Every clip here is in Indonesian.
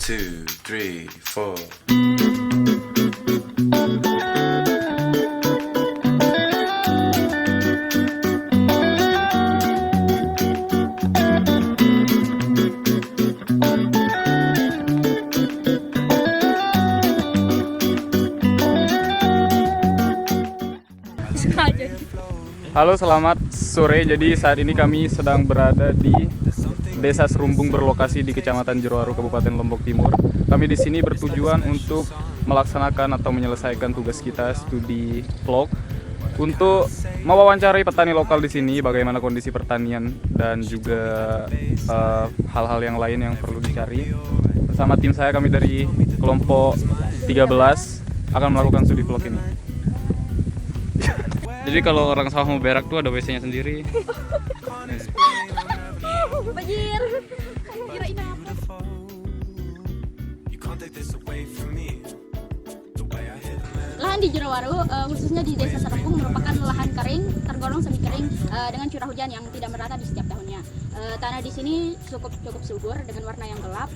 two, three, four. Halo, selamat sore. Jadi saat ini kami sedang berada di Desa Serumbung berlokasi di Kecamatan Jerowaru, Kabupaten Lombok Timur. Kami di sini bertujuan untuk melaksanakan atau menyelesaikan tugas kita studi vlog untuk mewawancarai petani lokal di sini, bagaimana kondisi pertanian dan juga hal-hal yang lain yang perlu dicari. Bersama tim saya, kami dari kelompok 13 akan melakukan studi vlog ini. Jadi kalau orang sawah mau berak tuh ada WC-nya sendiri. Banjir. Kirain apa? Lahan di Jerowaru, khususnya di Desa Serumbung, merupakan lahan kering, tergolong semi kering dengan curah hujan yang tidak merata di setiap tahunnya. Tanah di sini cukup subur dengan warna yang gelap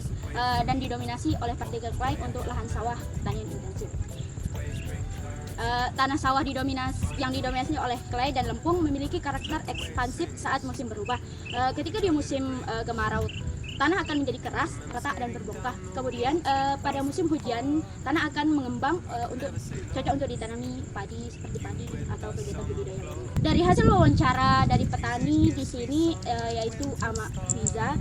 dan didominasi oleh partikel clay untuk lahan sawah pertanian intensif. Tanah sawah yang didominasi oleh clay dan lempung memiliki karakter ekspansif saat musim berubah. Ketika di musim kemarau, tanah akan menjadi keras, retak dan berbongkah. Kemudian pada musim hujan, tanah akan mengembang cocok untuk ditanami padi seperti padi atau kegiatan budidaya lainnya. Dari hasil wawancara dari petani di sini, yaitu Ama Fiza,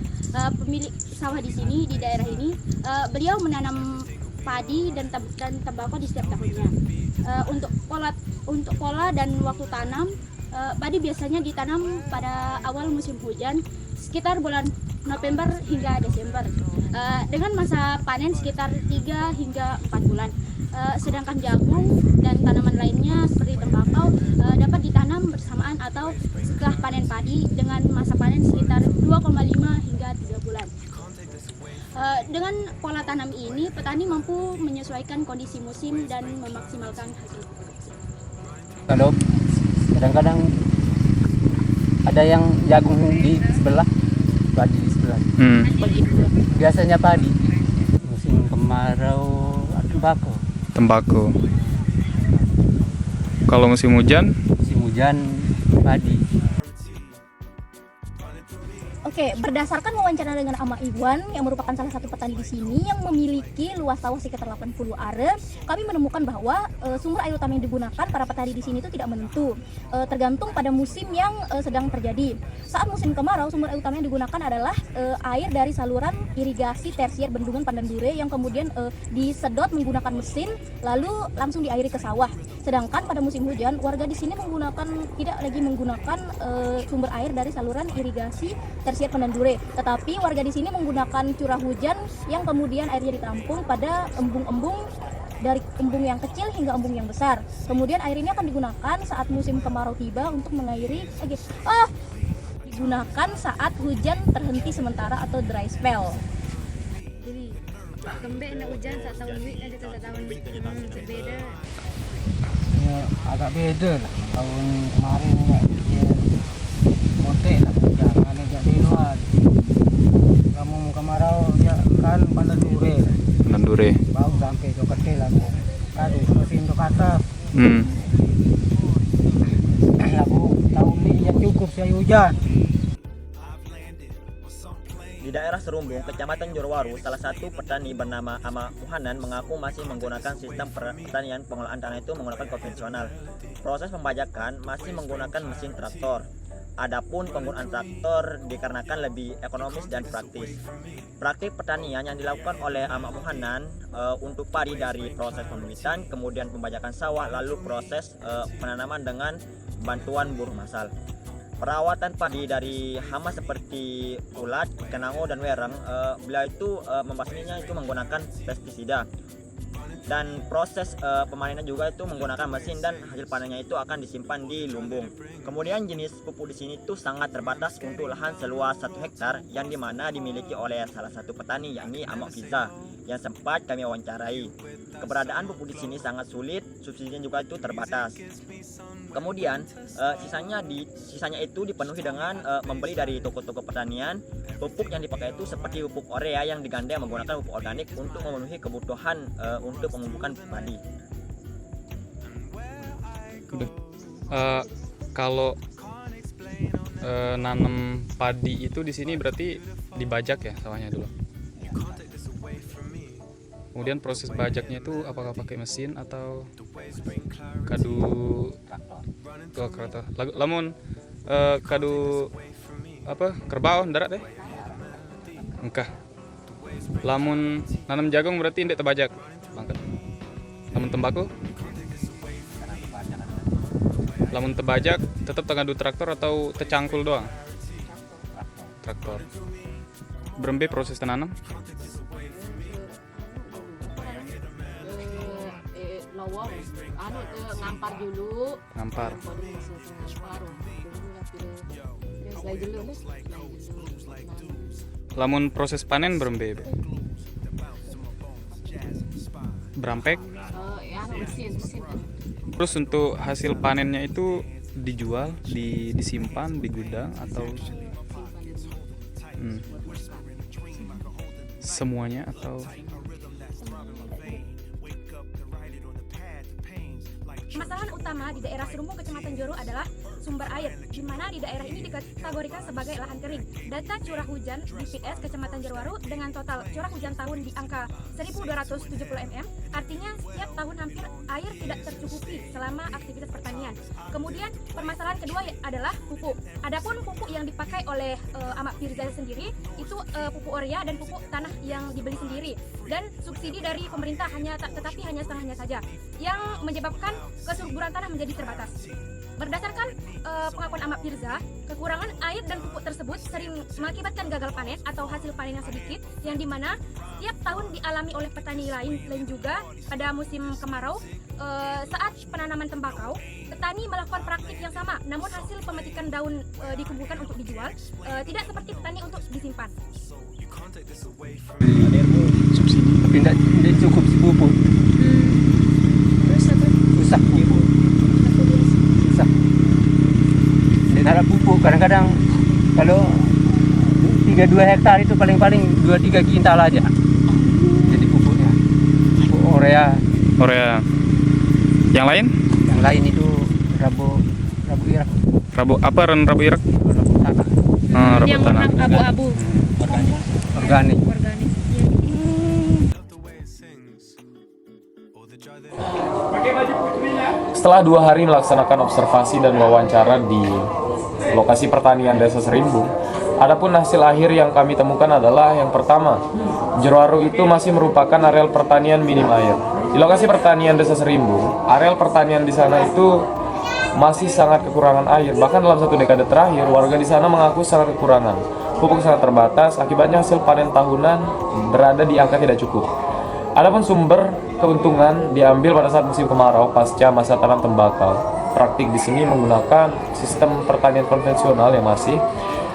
pemilik sawah di sini di daerah ini, beliau menanam padi dan tembakau di setiap tahunnya. Untuk pola dan waktu tanam, padi biasanya ditanam pada awal musim hujan sekitar bulan November hingga Desember, dengan masa panen sekitar 3 hingga 4 bulan. Sedangkan jagung dan tanaman lainnya seperti tembakau dapat ditanam bersamaan atau setelah panen padi dengan masa panen sekitar 2,5 hingga 3 bulan. Dengan pola tanam ini, petani mampu menyesuaikan kondisi musim dan memaksimalkan hasil produksi. Kalau kadang-kadang ada yang jagung di sebelah, padi di sebelah. Biasanya padi. Musim kemarau tembakau. Kalau musim hujan? Musim hujan padi. Oke, berdasarkan wawancara dengan Ama Iwan yang merupakan salah satu petani di sini yang memiliki luas sawah sekitar 80 are, kami menemukan bahwa sumber air utama yang digunakan para petani di sini itu tidak menentu, tergantung pada musim yang sedang terjadi. Saat musim kemarau, sumber air utama yang digunakan adalah air dari saluran irigasi tersier Bendungan Pandandure yang kemudian disedot menggunakan mesin lalu langsung diairi ke sawah. Sedangkan pada musim hujan, warga di sini tidak lagi menggunakan sumber air dari saluran irigasi tersier Pandandure, tetapi warga di sini menggunakan curah hujan yang kemudian airnya ditampung pada embung-embung, dari embung yang kecil hingga embung yang besar. Kemudian air ini akan digunakan saat musim kemarau tiba untuk mengairi digunakan saat hujan terhenti sementara atau dry spell. Jadi kembe na hujan saat tahun ini ada tahun berbeda. Ya, agak beda lah. Tahun kemarin ya motek lah. Jangan jadi luar. Kamu kemarau ya kan Pandandure. Bau sampai ke kecil lah. Kadu mesin ke atas. Lagu tahun ini ya cukup saya hujan. Di daerah Serumbung, Kecamatan Jerowaru, salah satu petani bernama Ama Muhanan mengaku masih menggunakan sistem pertanian pengolahan tanah itu menggunakan konvensional. Proses pembajakan masih menggunakan mesin traktor. Adapun penggunaan traktor dikarenakan lebih ekonomis dan praktis. Praktik pertanian yang dilakukan oleh Ama Muhanan untuk padi dari proses pembibitan, kemudian pembajakan sawah, lalu proses penanaman dengan bantuan buruh massal. Perawatan padi dari hama seperti ulat, kenango dan wereng, beliau itu membasminya itu menggunakan pestisida. Dan proses pemanenan juga itu menggunakan mesin dan hasil panennya itu akan disimpan di lumbung. Kemudian jenis pupuk di sini itu sangat terbatas untuk lahan seluas 1 hektar yang dimana dimiliki oleh salah satu petani yakni Ama Fiza. yang sempat kami wawancarai. Keberadaan pupuk di sini sangat sulit, subsidinya juga itu terbatas. Kemudian sisanya itu dipenuhi dengan membeli dari toko-toko pertanian. Pupuk yang dipakai itu seperti pupuk urea yang digandeng menggunakan pupuk organik untuk memenuhi kebutuhan untuk pemupukan padi. Kalau nanam padi itu di sini berarti dibajak ya sawahnya dulu. Kemudian proses bajaknya itu apakah pakai mesin atau kadu kereta? Lamun kadu apa kerbau darat deh? Engkah. Lamun nanam jagung berarti ndek tebajak. Bangkat. Lamun tembakau? Lamun tebajak tetap ngadu traktor atau tecangkul doang? Traktor. Berembe proses tanam? Lawang, ngampar dulu. Ngampar. Lamun proses panen berembe? Berampek? Mesin. Terus untuk hasil panennya itu dijual, disimpan di gudang atau semuanya atau Permasalahan utama di daerah Serumbung, Kecamatan Joro adalah sumber air, di mana di daerah ini dikategorikan sebagai lahan kering. Data curah hujan di PS Kecamatan Jerowaru dengan total curah hujan tahun di angka 1.270 mm, artinya setiap tahun hampir air tidak tercukupi selama aktivitas pertanian. Kemudian permasalahan kedua adalah pupuk. Adapun pupuk yang dipakai oleh Amak Firza sendiri itu pupuk urea dan pupuk tanah yang dibeli sendiri, dan subsidi dari pemerintah tetapi hanya setengahnya saja, yang menyebabkan kesuburan tanah menjadi terbatas. Berdasarkan pengakuan Amak Firza, kekurangan air dan pupuk tersebut sering mengakibatkan gagal panen atau hasil panen yang sedikit, yang dimana setiap tahun dialami oleh petani lain juga pada musim kemarau. Saat penanaman tembakau, petani melakukan praktik yang sama, namun hasil pemetikan daun dikumpulkan untuk dijual, tidak seperti petani untuk disimpan. Tapi tidak cukup pupuk. Terus apa? Susah pupuk. Susah. Tidak ada pupuk. Kadang-kadang kalau 32 hektar itu paling-paling 2-3 kintal aja. Jadi pupuknya. Pupuk urea. Yang lain? Yang lain itu rabu irak. Rabu apa rabu irak? Rabu tanah. Rabu Yang tanah. warna abu-abu. Organik. Organik. Setelah 2 hari melaksanakan observasi dan wawancara di lokasi pertanian Desa Serimbung, adapun hasil akhir yang kami temukan adalah yang pertama, Jerowaru itu masih merupakan areal pertanian minim air. Di lokasi pertanian Desa Serimbung, areal pertanian di sana itu masih sangat kekurangan air. Bahkan dalam 1 dekade terakhir, warga di sana mengaku sangat kekurangan. Pupuk sangat terbatas, akibatnya hasil panen tahunan berada di angka tidak cukup. Adapun sumber keuntungan diambil pada saat musim kemarau pasca masa tanam tembakau. Praktik di sini menggunakan sistem pertanian konvensional yang masih,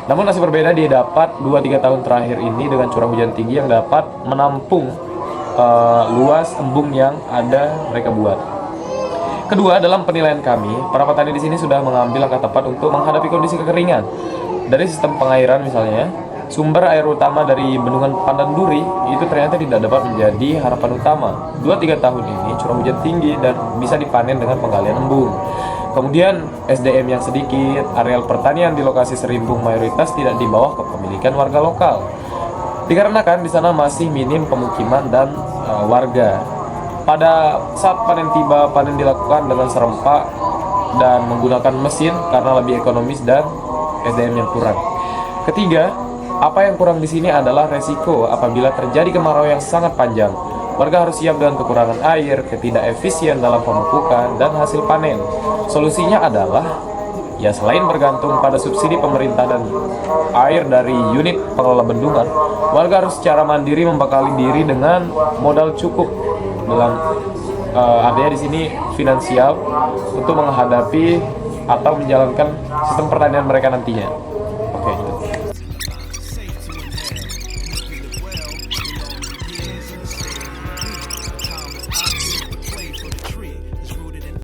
namun masih berbeda didapat 2-3 tahun terakhir ini dengan curah hujan tinggi yang dapat menampung luas embung yang ada mereka buat. Kedua, dalam penilaian kami, para petani di sini sudah mengambil langkah tepat untuk menghadapi kondisi kekeringan. Dari sistem pengairan misalnya, sumber air utama dari bendungan Pandanduri itu ternyata tidak dapat menjadi harapan utama. 2-3 tahun ini curah hujan tinggi dan bisa dipanen dengan penggalian embung. Kemudian SDM yang sedikit, areal pertanian di lokasi Serimbung mayoritas tidak di bawah kepemilikan warga lokal. Dikarenakan di sana masih minim pemukiman dan warga. Pada saat panen tiba, panen dilakukan dengan serempak dan menggunakan mesin karena lebih ekonomis dan SDM yang kurang. Ketiga, apa yang kurang di sini adalah resiko apabila terjadi kemarau yang sangat panjang. Warga harus siap dengan kekurangan air, ketidakefisien dalam pemupukan, dan hasil panen. Solusinya adalah ya selain bergantung pada subsidi pemerintah dan air dari unit pengelola bendungan, warga harus secara mandiri membekali diri dengan modal cukup dalam artinya di sini finansial untuk menghadapi atau menjalankan sistem pertanian mereka nantinya. Oke.